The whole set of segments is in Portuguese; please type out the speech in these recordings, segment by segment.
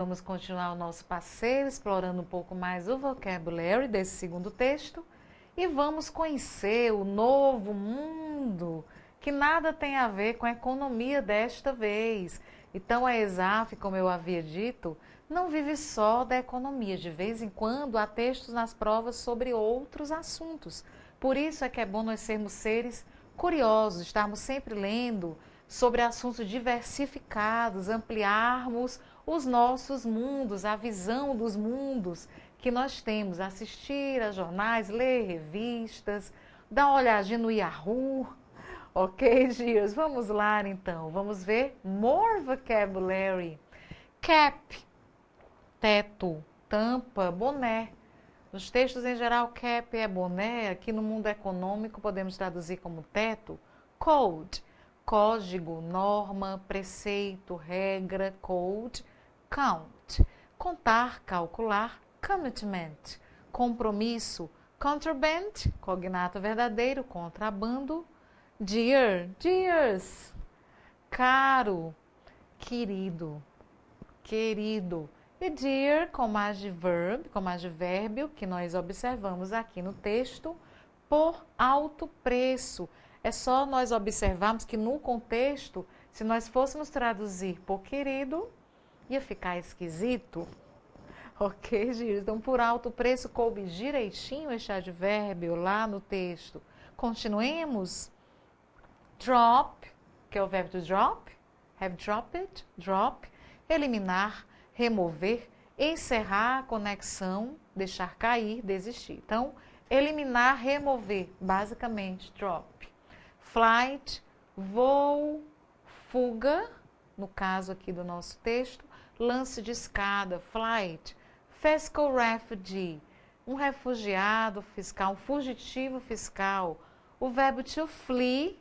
Vamos continuar o nosso passeio, explorando um pouco mais o vocabulary desse segundo texto e vamos conhecer o novo mundo, que nada tem a ver com a economia desta vez. Então, a ESAF, como eu havia dito, não vive só da economia. De vez em quando, há textos nas provas sobre outros assuntos. Por isso é que é bom nós sermos seres curiosos, estarmos sempre lendo sobre assuntos diversificados, ampliarmos os nossos mundos, a visão dos mundos que nós temos, assistir a jornais, ler revistas, dar uma olhadinha no Yahoo. Ok, Gias? Vamos lá então, vamos ver more vocabulary. Cap, teto, tampa, boné. Nos textos em geral, cap é boné, aqui no mundo econômico podemos traduzir como teto. Code, código, norma, preceito, regra, code. Count, contar, calcular. Commitment, compromisso. Contraband, cognato verdadeiro, contrabando. Dear, dears, caro, querido, querido. E dear como advérbio, que nós observamos aqui no texto, por alto preço. É só nós observarmos que no contexto, se nós fôssemos traduzir por querido, ia ficar esquisito. Ok, Giro? Então, por alto preço, coube direitinho este advérbio lá no texto. Continuemos. Drop, que é o verbo to drop. Have dropped, drop. Eliminar, remover, encerrar a conexão, deixar cair, desistir. Então, eliminar, remover, basicamente, drop. Flight, voo, fuga, no caso aqui do nosso texto, lance de escada, flight. Fiscal refugee, um refugiado fiscal, um fugitivo fiscal. O verbo to flee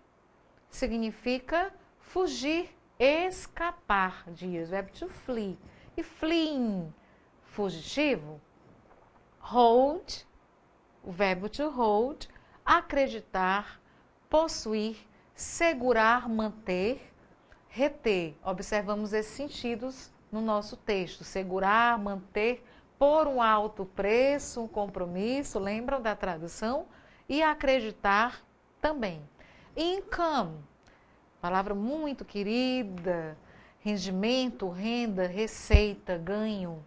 significa fugir, escapar, dias. O verbo to flee. E fleeing, fugitivo. Hold, o verbo to hold, acreditar, possuir, segurar, manter, reter. Observamos esses sentidos no nosso texto. Segurar, manter, por um alto preço, um compromisso, lembram da tradução? E acreditar também. Income, palavra muito querida, rendimento, renda, receita, ganho.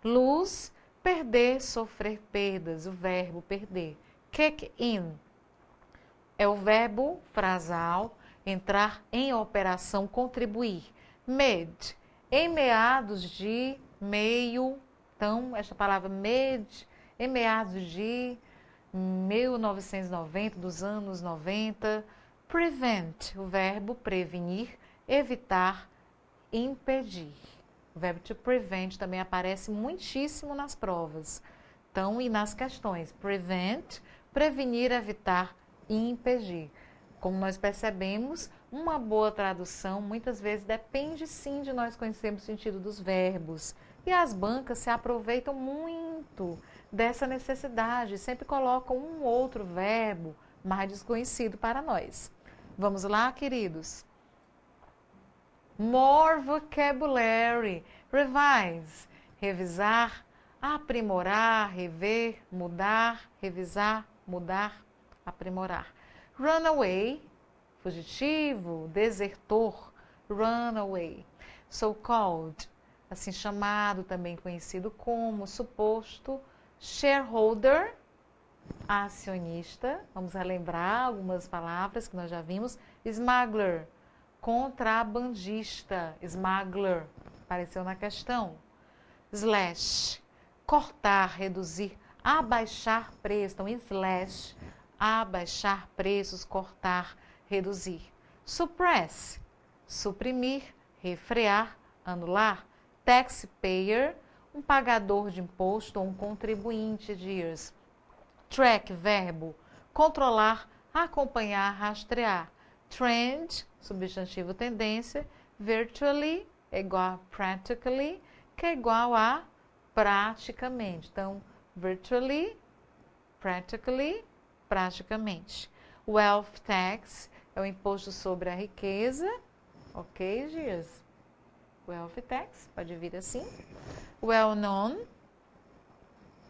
Lose, perder, sofrer perdas, o verbo perder. Kick in, é o verbo frasal, entrar em operação, contribuir. Mid, em meados de, meio. Então, esta palavra mid, em meados de 1990, dos anos 90. Prevent, o verbo prevenir, evitar, impedir. O verbo to prevent também aparece muitíssimo nas provas. Então, e nas questões. Prevent, prevenir, evitar e impedir. Como nós percebemos, uma boa tradução muitas vezes depende sim de nós conhecermos o sentido dos verbos. E as bancas se aproveitam muito dessa necessidade, sempre colocam um outro verbo mais desconhecido para nós. Vamos lá, queridos? More vocabulary. Revise, revisar, aprimorar, rever, mudar, revisar, mudar, aprimorar. Runaway, fugitivo, desertor, runaway. So-called, assim chamado, também conhecido como, suposto, shareholder, acionista. Vamos relembrar algumas palavras que nós já vimos. Smuggler, contrabandista, smuggler, apareceu na questão. Slash, cortar, reduzir, abaixar preço. Então, slash, abaixar preços, cortar, reduzir. Suppress, suprimir, refrear, anular. Taxpayer, um pagador de imposto ou um contribuinte de years. Track, verbo, controlar, acompanhar, rastrear. Trend, substantivo tendência. Virtually, é igual a practically, que é igual a praticamente. Então, virtually, practically, praticamente. Wealth tax é o imposto sobre a riqueza. Ok, Gias? wealthy tax, pode vir assim. Well known,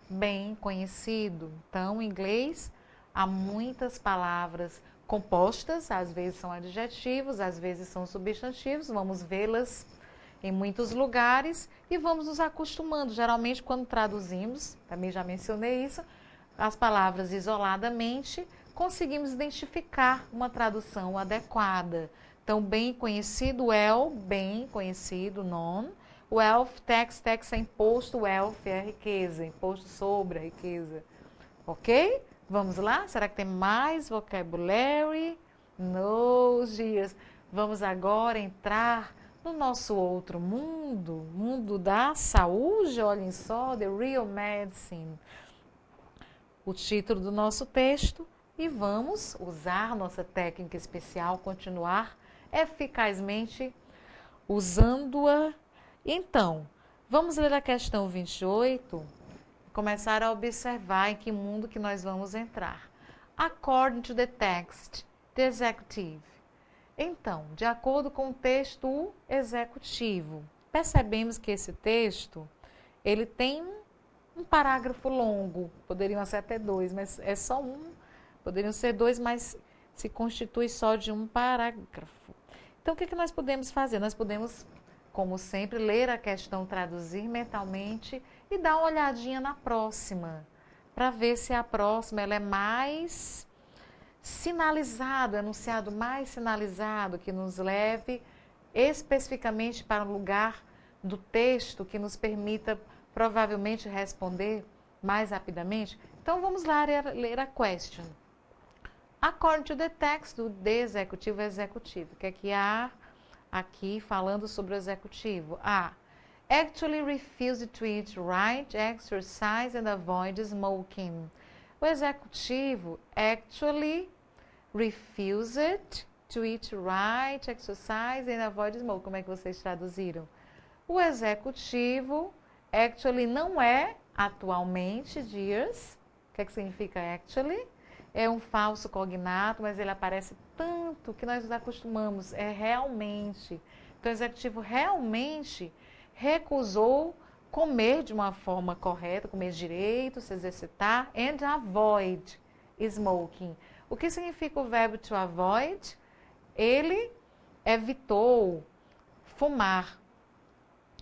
bem conhecido. Então, em inglês, há muitas palavras compostas, às vezes são adjetivos, às vezes são substantivos, vamos vê-las em muitos lugares e vamos nos acostumando. Geralmente, quando traduzimos, também já mencionei isso, as palavras isoladamente, conseguimos identificar uma tradução adequada. Então, bem conhecido, well, bem conhecido, known. Wealth, tax, tax é imposto, wealth é riqueza, imposto sobre a riqueza. Ok? Vamos lá? Será que tem mais vocabulary? Nos dias. Vamos agora entrar no nosso outro mundo, mundo da saúde, olhem só, The Real Medicine. O título do nosso texto e vamos usar nossa técnica especial, continuar eficazmente usando-a. Então, vamos ler a questão 28 e começar a observar em que mundo que nós vamos entrar. According to the text, the executive. Então, de acordo com o texto executivo, percebemos que esse texto, ele tem um parágrafo longo, poderiam ser até dois, mas é só um, poderiam ser dois, mas se constitui só de um parágrafo. Então, o que nós podemos fazer? Nós podemos, como sempre, ler a questão, traduzir mentalmente e dar uma olhadinha na próxima, para ver se a próxima ela é mais sinalizado, enunciado mais sinalizado, que nos leve especificamente para um lugar do texto que nos permita provavelmente responder mais rapidamente. Então, vamos lá ler a question. According to the text do executivo, executivo. O que é que há aqui falando sobre o executivo? Actually refused to eat right, exercise and avoid smoking. O executivo actually refused to eat right, exercise and avoid smoking. Como é que vocês traduziram? O executivo actually não é atualmente, dears. O que é que significa actually? É um falso cognato, mas ele aparece tanto que nós nos acostumamos. É realmente. Então, o executivo realmente recusou comer de uma forma correta, comer direito, se exercitar, and avoid smoking. O que significa o verbo to avoid? Ele evitou fumar.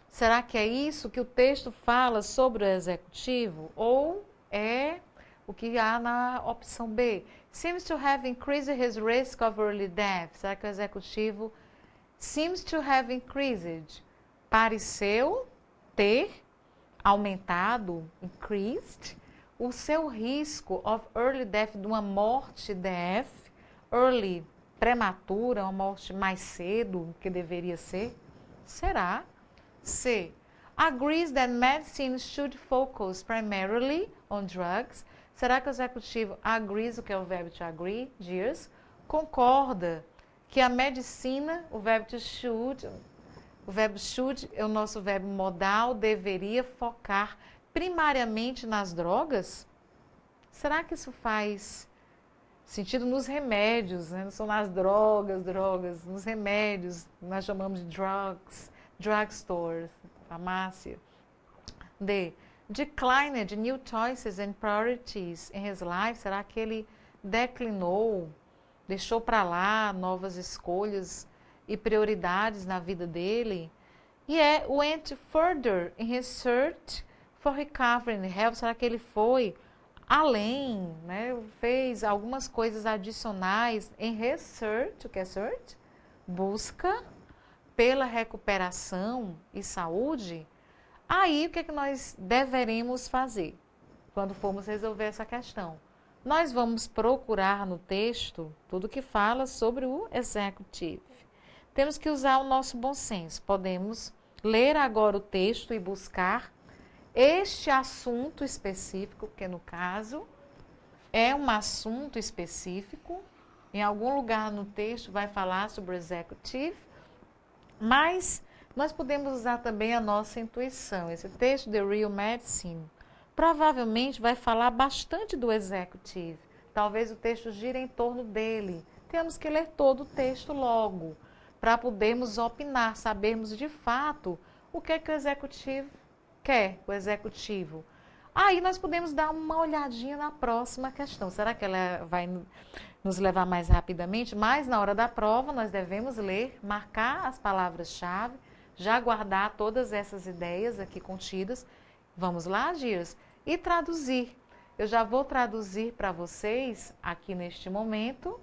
Será que é isso que o texto fala sobre o executivo? Ou é o que há na opção B? Seems to have increased his risk of early death. Será que o executivo seems to have increased? Pareceu ter aumentado, increased, o seu risco of early death, de uma morte, death, early, prematura, uma morte mais cedo que deveria ser? Será? C. Agrees that medicine should focus primarily on drugs. Será que o executivo agrees, o que é o verbo to agree, dears, concorda que a medicina, o verbo to should, o verbo should é o nosso verbo modal, deveria focar primariamente nas drogas? Será que isso faz sentido nos remédios, né? Não são nas drogas, nos remédios, nós chamamos de drugs, drugstores, farmácia. D. Declined new choices and priorities in his life. Será que ele declinou, deixou para lá novas escolhas e prioridades na vida dele? E went further in his search for recovery and health. Será que ele foi além, né? Fez algumas coisas adicionais em research, o que é search? Busca pela recuperação e saúde. Aí, o que é que nós deveremos fazer quando formos resolver essa questão? Nós vamos procurar no texto tudo que fala sobre o executive. Temos que usar o nosso bom senso. Podemos ler agora o texto e buscar este assunto específico, que no caso é um assunto específico. Em algum lugar no texto vai falar sobre o executive, mas nós podemos usar também a nossa intuição. Esse texto, The Real Medicine, provavelmente vai falar bastante do executive. Talvez o texto gire em torno dele. Temos que ler todo o texto logo, para podermos opinar, sabermos de fato o que é que o executivo quer, o executivo. Aí nós podemos dar uma olhadinha na próxima questão. Será que ela vai nos levar mais rapidamente? Mas na hora da prova nós devemos ler, marcar as palavras-chave, já guardar todas essas ideias aqui contidas. Vamos lá, Dias? E traduzir. Eu já vou traduzir para vocês aqui neste momento,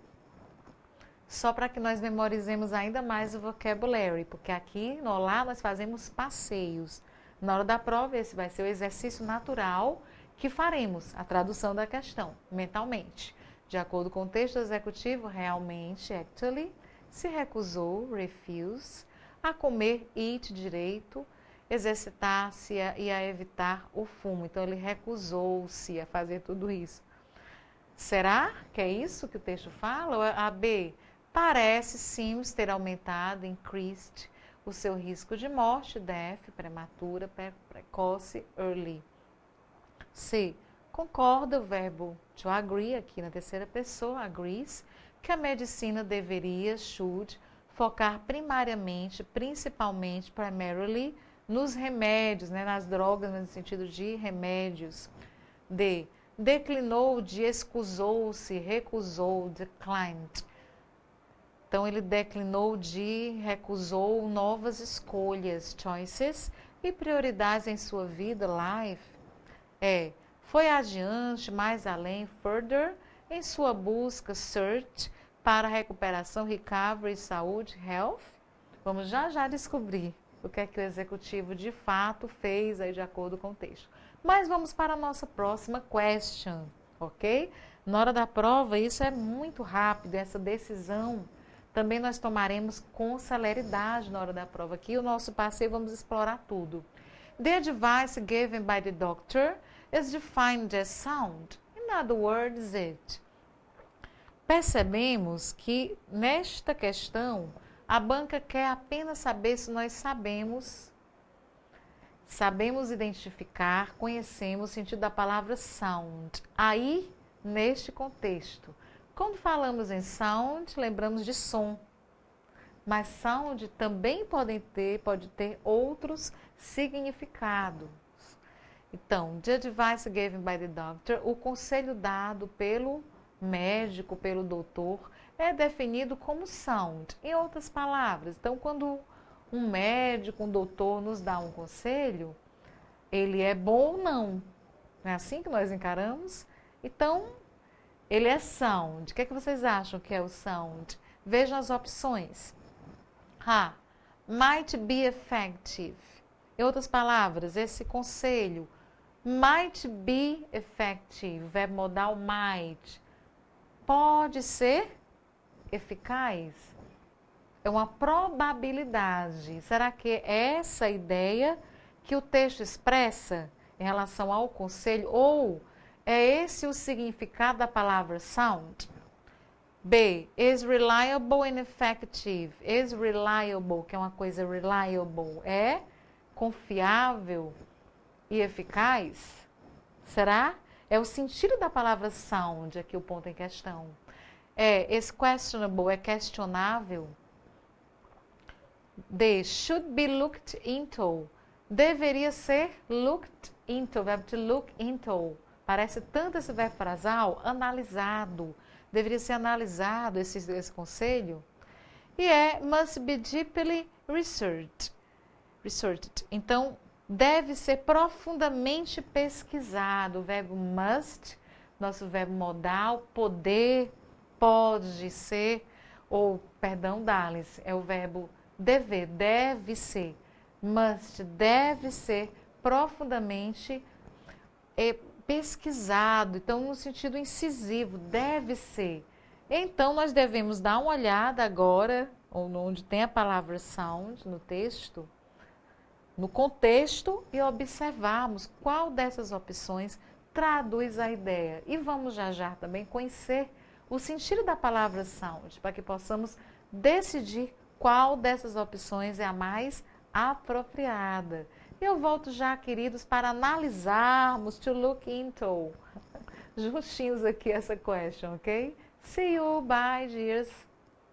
só para que nós memorizemos ainda mais o vocabulary, porque aqui no Olá nós fazemos passeios. Na hora da prova, esse vai ser o exercício natural que faremos, a tradução da questão, mentalmente. De acordo com o texto executivo, realmente, actually, se recusou, refuse, a comer, eat direito, exercitar-se e a evitar o fumo. Então, ele recusou-se a fazer tudo isso. Será que é isso que o texto fala? Ou a B, parece, seems, ter aumentado, increased, o seu risco de morte, death, prematura, precoce, early. C, concorda o verbo to agree, aqui na terceira pessoa, agrees, que a medicina deveria, should, focar primariamente, principalmente, primarily, nos remédios, né, nas drogas, no sentido de remédios. D, declinou de, excusou-se, recusou, declined. Então, ele declinou de, recusou novas escolhas, choices, e prioridades em sua vida, life. Foi adiante, mais além, further, em sua busca, search, para recuperação, recovery, saúde, health. Vamos já descobrir o que é que o executivo de fato fez aí de acordo com o texto. Mas vamos para a nossa próxima question, ok? Na hora da prova, isso é muito rápido, essa decisão também nós tomaremos com celeridade na hora da prova. Aqui o nosso passeio, vamos explorar tudo. The advice given by the doctor is defined as sound. In other words, it. Percebemos que nesta questão, a banca quer apenas saber se nós sabemos identificar, conhecemos o sentido da palavra sound. Aí, neste contexto, quando falamos em sound, lembramos de som. Mas sound também pode ter outros significados. Então, the advice given by the doctor, o conselho dado pelo médico, pelo doutor, é definido como sound. Em outras palavras, então, quando um médico, um doutor nos dá um conselho, ele é bom ou não? Não é assim que nós encaramos? Então, ele é sound. O que é que vocês acham que é o sound? Vejam as opções. A. Might be effective. Em outras palavras, esse conselho might be effective, verbo modal might, pode ser eficaz. É uma probabilidade. Será que é essa ideia que o texto expressa em relação ao conselho? Ou é esse o significado da palavra sound? B. Is reliable and effective. Is reliable, que é uma coisa reliable, é confiável e eficaz? Será? É o sentido da palavra sound aqui o ponto em questão. Is questionable, é questionável. D. Should be looked into. Deveria ser looked into, verbo to look into. Parece tanto esse verbo frasal, analisado. Deveria ser analisado esse conselho. E must be deeply researched. Então, deve ser profundamente pesquisado. O verbo must, nosso verbo modal, poder, pode ser, é o verbo dever, deve ser. Must, deve ser profundamente pesquisado, então no sentido incisivo, deve ser. Então nós devemos dar uma olhada agora, onde tem a palavra sound no texto, no contexto, e observarmos qual dessas opções traduz a ideia. E vamos já também conhecer o sentido da palavra sound, para que possamos decidir qual dessas opções é a mais apropriada. Eu volto já, queridos, para analisarmos, to look into, juntinhos aqui essa question, ok? See you, bye, dears.